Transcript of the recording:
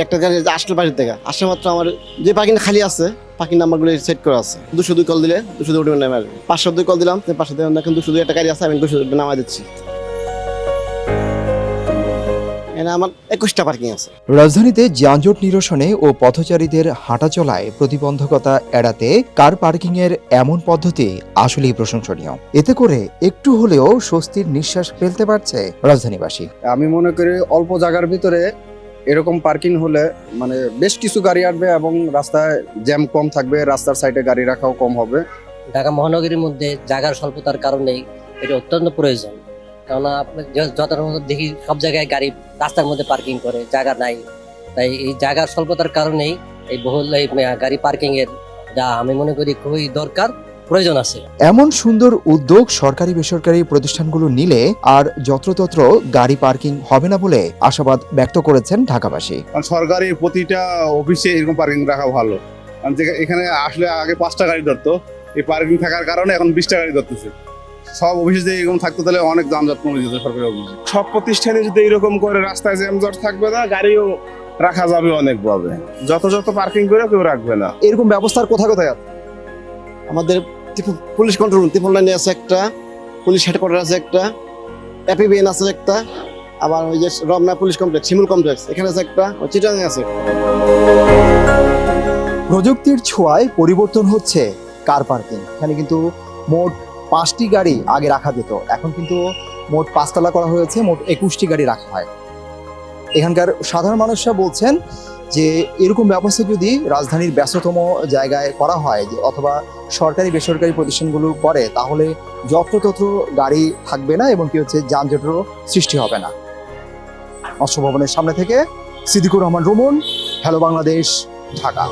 একটা গাড়ি আসলে বাড়ির থেকে আসলে মাত্র আমার যে পার্কিং খালি আছে পার্কিং নাম্বারগুলো সেট করা আছে 202 কল দিলে 202 উঠে নামে আসবে 502 কল দিলাম 502 এখন 202 একটা গাড়ি আছে আমি 202 নামাই দিচ্ছি। এখানে আমার 21টা পার্কিং আছে। রাজধানীতে যানজট নিরসনে ও পথচারীদের হাঁটাচলায় প্রতিবন্ধকতা এড়াতে কার পার্কিংয়ের এমন পদ্ধতি আসলেই প্রশংসনীয়। এতে করে একটু হলেও স্বস্তির নিঃশ্বাস ফেলতে পারছে রাজধানীবাসী। আমি মনে করি অল্প জায়গার ভিতরে এরকম পার্কিং হলে মানে বেশ কিছু গাড়ি আসবে এবং রাস্তায় জ্যাম কম থাকবে, রাস্তার সাইডে গাড়ি রাখাও কম হবে। ঢাকা মহানগরীর মধ্যে জায়গার স্বল্পতার কারণেই এটা অত্যন্ত প্রয়োজন। কেননা যত দেখি সব জায়গায় গাড়ি রাস্তার মধ্যে পার্কিং করে, জায়গা নাই। তাই এই জায়গার স্বল্পতার কারণেই এই বহুল গাড়ি পার্কিং এর যা আমি মনে করি খুবই দরকার, প্রয়োজন আছে। এমন সুন্দর উদ্যোগ সরকারি বেসরকারি প্রতিষ্ঠানগুলো নিলে আর যত্রতত্র গাড়ি পার্কিং হবে না বলে আশাবাদ ব্যক্ত করেছেন ঢাকাবাসী। সরকারি প্রতিটা অফিসে এরকম পার্কিং রাখা ভালো, কারণ এখানে আসলে আগে 5টা গাড়ি ধরতো, এই পার্কিং থাকার কারণে এখন 20টা গাড়ি ধরতেছে। সব অফিসে যদি এরকম থাকতো তাহলে অনেক যানজট কমে যেত সরকারি অফিসে। সব প্রতিষ্ঠানে যদি এরকম করে রাস্তায় জ্যামজট থাকবে না, গাড়িও রাখা যাবে অনেকভাবে। যত পার্কিং করে কেউ রাখবে না। এরকম ব্যবস্থার কোথায় কোথায় আছে? আমাদের পুলিশ কন্ট্রোল রুম 53 লাইনে আছে একটা, পুলিশ হেডকোয়ার্টার আছে একটা, এপিবিএন আছে একটা, আবার ওই যে রমনা পুলিশ কমপ্লেক্স, শিমুল কমপ্লেক্স এখানে আছে একটা, চিটাগাং আছে। প্রযুক্তির ছোঁয়ায় পরিবর্তন হচ্ছে কার পার্কিং। এখানে কিন্তু মোট 5টি গাড়ি আগে রাখা যেত, এখন কিন্তু মোট 5তলা করা হয়েছে, মোট 21টি গাড়ি রাখা হয়। এখানকার সাধারণ মানুষরা বলছেন যে এরকম ব্যবস্থা যদি রাজধানীর ব্যস্ততম জায়গায় করা হয় যে অথবা সরকারি বেসরকারি প্রতিষ্ঠানগুলো করে, তাহলে যত্রতত্র গাড়ি থাকবে না এবং কি হচ্ছে যানজটেরও সৃষ্টি হবে না। মৎস্য ভবনের সামনে থেকে সিদ্দিকুর রহমান রুমন, হ্যালো বাংলাদেশ, ঢাকা।